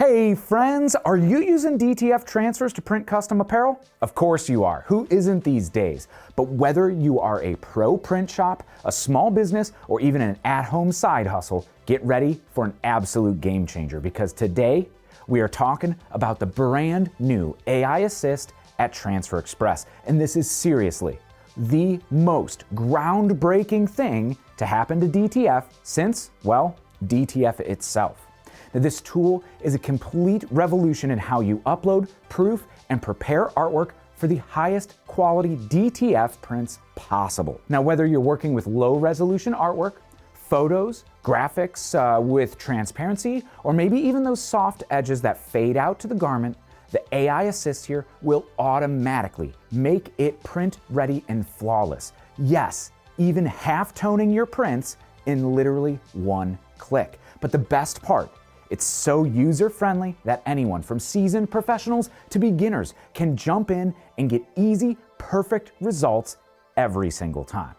Hey friends, are you using DTF transfers to print custom apparel? Of course you are. Who isn't these days? But whether you are a pro print shop, a small business, or even an at-home side hustle, get ready for an absolute game changer because today we are talking about the brand new AI Assist at Transfer Express. And this is seriously the most groundbreaking thing to happen to DTF since, well, DTF itself. Now, this tool is a complete revolution in how you upload, proof, and prepare artwork for the highest quality DTF prints possible. Now, whether you're working with low resolution artwork, photos, graphics with transparency, or maybe even those soft edges that fade out to the garment, the AI Assist here will automatically make it print ready and flawless. Yes, even half-toning your prints in literally one click. But the best part, it's so user-friendly that anyone from seasoned professionals to beginners can jump in and get easy, perfect results every single time.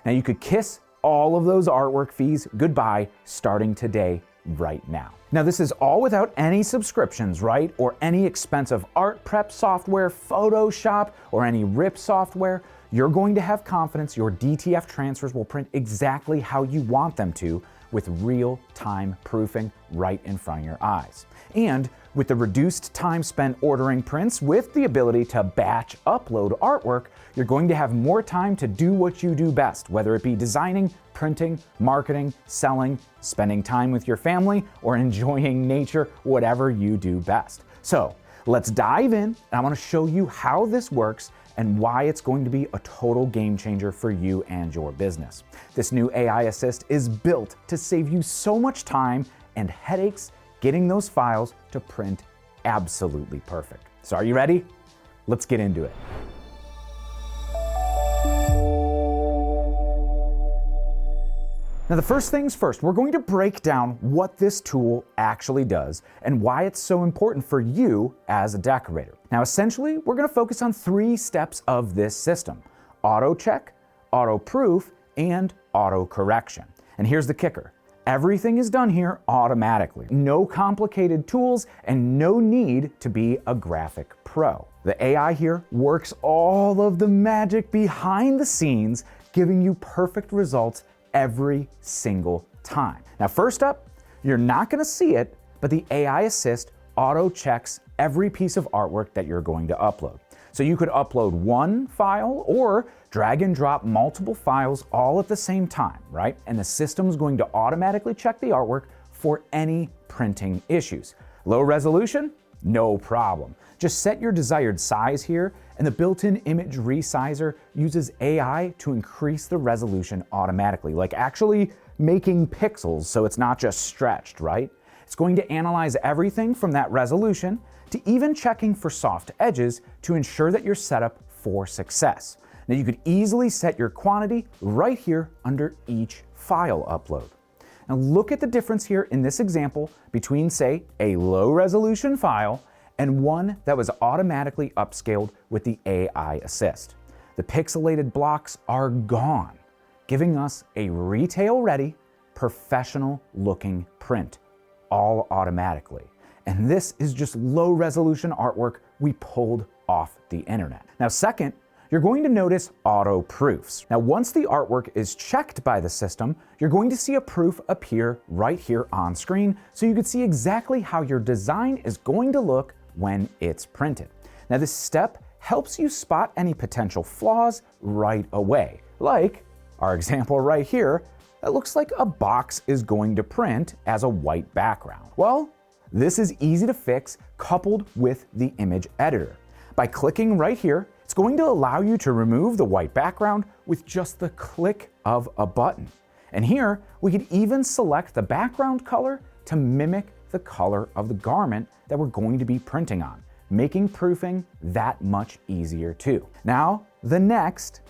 Now you could kiss all of those artwork fees goodbye starting today, right now. Now this is all without any subscriptions, right? Or any expensive art prep software, Photoshop, or any RIP software. You're going to have confidence your DTF transfers will print exactly how you want them to, with real-time proofing right in front of your eyes. And with the reduced time spent ordering prints with the ability to batch upload artwork, you're going to have more time to do what you do best, whether it be designing, printing, marketing, selling, spending time with your family, or enjoying nature, whatever you do best. So let's dive in, and I want to show you how this works and why it's going to be a total game changer for you and your business. This new AI Assist is built to save you so much time and headaches getting those files to print absolutely perfect. So are you ready? Let's get into it. Now the first things first, we're going to break down what this tool actually does and why it's so important for you as a decorator. Now essentially, we're going to focus on 3 steps of this system: auto check, auto proof, and auto correction. And here's the kicker. Everything is done here automatically. No complicated tools and no need to be a graphic pro. The AI here works all of the magic behind the scenes, giving you perfect results every single time. Now, first up, you're not going to see it, but the AI Assist auto checks every piece of artwork that you're going to upload. So you could upload one file or drag and drop multiple files all at the same time, right? And the system's going to automatically check the artwork for any printing issues. Low resolution? No problem. Just set your desired size here, and the built-in image resizer uses AI to increase the resolution automatically, like actually making pixels so it's not just stretched, right? It's going to analyze everything from that resolution to even checking for soft edges to ensure that you're set up for success. Now you could easily set your quantity right here under each file upload. Now look at the difference here in this example between, say, a low resolution file and one that was automatically upscaled with the AI Assist. The pixelated blocks are gone, giving us a retail-ready, professional-looking print, all automatically. And this is just low-resolution artwork we pulled off the internet. Now, second, you're going to notice auto proofs. Now, once the artwork is checked by the system, you're going to see a proof appear right here on screen so you can see exactly how your design is going to look when it's printed. Now, this step helps you spot any potential flaws right away. Like our example right here, that looks like a box is going to print as a white background. Well, this is easy to fix coupled with the image editor. By clicking right here, it's going to allow you to remove the white background with just the click of a button. And here, we could even select the background color to mimic the color of the garment that we're going to be printing on, making proofing that much easier too. Now, the next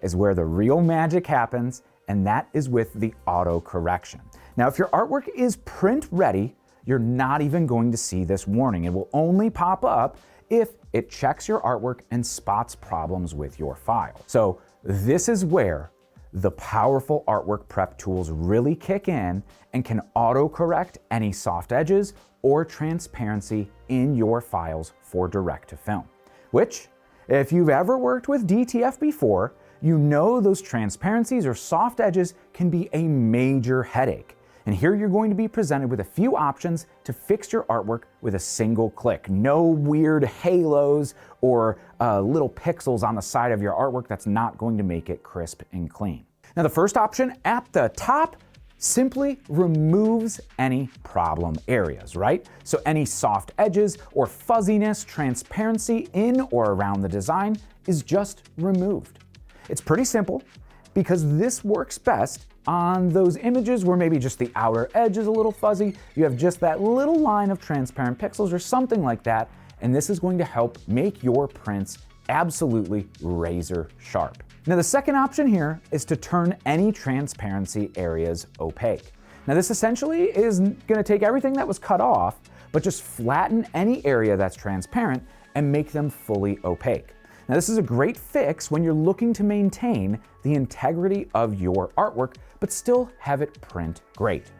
is where the real magic happens, and that is with the auto correction. Now, if your artwork is print ready, you're not even going to see this warning. It will only pop up if it checks your artwork and spots problems with your file. So this is where the powerful artwork prep tools really kick in and can auto-correct any soft edges or transparency in your files for direct to film, which, if you've ever worked with DTF before, you know those transparencies or soft edges can be a major headache. And here you're going to be presented with a few options to fix your artwork with a single click. No weird halos or little pixels on the side of your artwork that's not going to make it crisp and clean. Now the first option at the top simply removes any problem areas, right? So any soft edges or fuzziness, transparency in or around the design is just removed. It's pretty simple because this works best on those images where maybe just the outer edge is a little fuzzy, you have just that little line of transparent pixels or something like that, and this is going to help make your prints absolutely razor sharp. Now the second option here is to turn any transparency areas opaque. Now this essentially is going to take everything that was cut off, but just flatten any area that's transparent and make them fully opaque. Now this is a great fix when you're looking to maintain the integrity of your artwork, but still have it print great.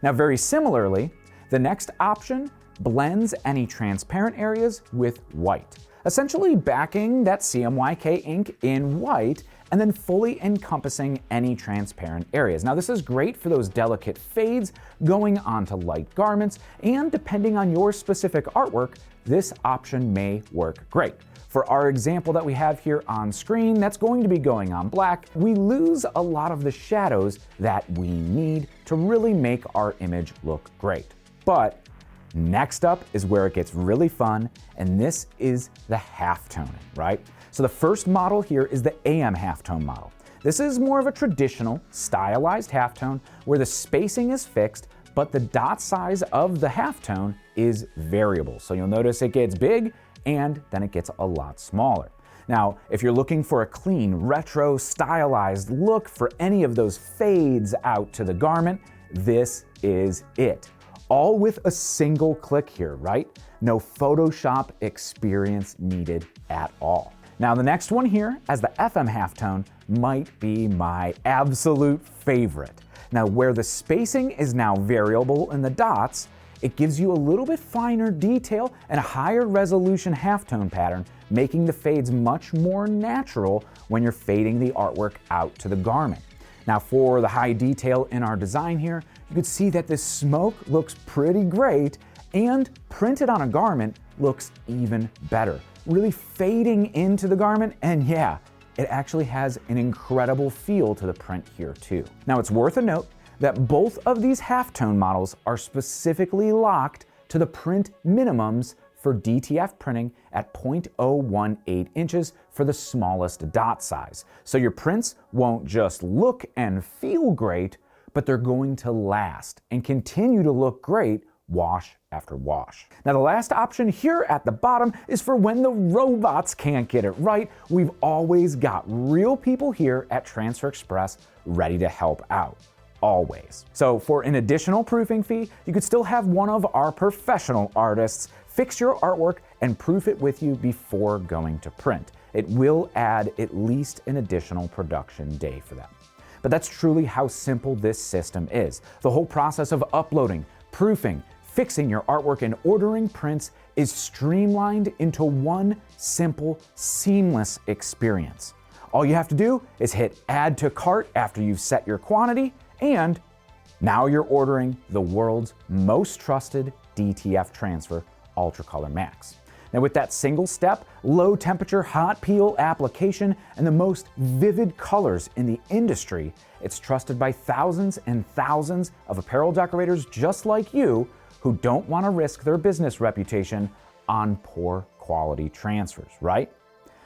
Now very similarly, the next option blends any transparent areas with white, essentially backing that CMYK ink in white and then fully encompassing any transparent areas. Now this is great for those delicate fades going onto light garments, and depending on your specific artwork, this option may work great. For our example that we have here on screen, that's going to be going on black, we lose a lot of the shadows that we need to really make our image look great. But next up is where it gets really fun, and this is the halftoning, right? So the first model here is the AM halftone model. This is more of a traditional, stylized halftone where the spacing is fixed, but the dot size of the halftone is variable. So you'll notice it gets big and then it gets a lot smaller. Now, if you're looking for a clean, retro, stylized look for any of those fades out to the garment, this is it. All with a single click here, right? No Photoshop experience needed at all. Now the next one here, as the FM halftone, might be my absolute favorite. Now where the spacing is now variable in the dots, it gives you a little bit finer detail and a higher resolution halftone pattern, making the fades much more natural when you're fading the artwork out to the garment. Now for the high detail in our design here, you can see that this smoke looks pretty great, and printed on a garment looks even better. Really fading into the garment, and yeah, it actually has an incredible feel to the print here too. Now it's worth a note that both of these halftone models are specifically locked to the print minimums for DTF printing at 0.018 inches for the smallest dot size. So your prints won't just look and feel great, but they're going to last and continue to look great wash after wash. Now the last option here at the bottom is for when the robots can't get it right. We've always got real people here at Transfer Express ready to help out. Always. So for an additional proofing fee, you could still have one of our professional artists fix your artwork and proof it with you before going to print. It will add at least an additional production day for them. But that's truly how simple this system is. The whole process of uploading, proofing, fixing your artwork, and ordering prints is streamlined into one simple, seamless experience. All you have to do is hit add to cart after you've set your quantity, and now you're ordering the world's most trusted DTF transfer, Ultracolor Max. Now with that single step, low temperature, hot peel application, and the most vivid colors in the industry, it's trusted by thousands and thousands of apparel decorators just like you who don't want to risk their business reputation on poor quality transfers, right?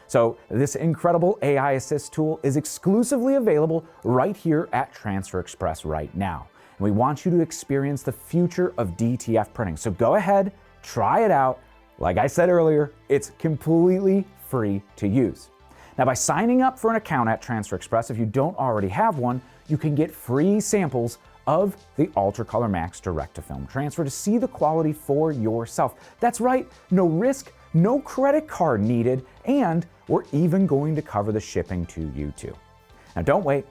So this incredible AI Assist tool is exclusively available right here at Transfer Express right now. And we want you to experience the future of DTF printing. So go ahead, try it out. Like I said earlier, it's completely free to use. Now by signing up for an account at Transfer Express, if you don't already have one, you can get free samples of the Ultracolor Max direct-to-film transfer to see the quality for yourself. That's right, no risk, no credit card needed, and we're even going to cover the shipping to you too. Now don't wait.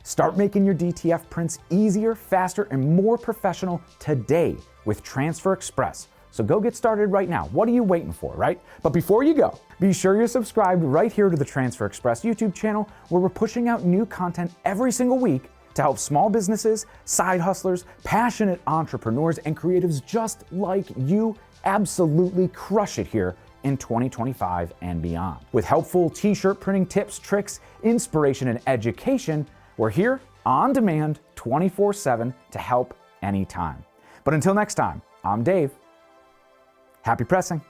Start making your DTF prints easier, faster, and more professional today with Transfer Express, So go get started right now. What are you waiting for, right? But before you go, be sure you're subscribed right here to the Transfer Express YouTube channel, where we're pushing out new content every single week to help small businesses, side hustlers, passionate entrepreneurs, and creatives just like you absolutely crush it here in 2025 and beyond. With helpful t-shirt printing tips, tricks, inspiration, and education, we're here on demand 24/7 to help anytime. But until next time, I'm Dave. Happy pressing.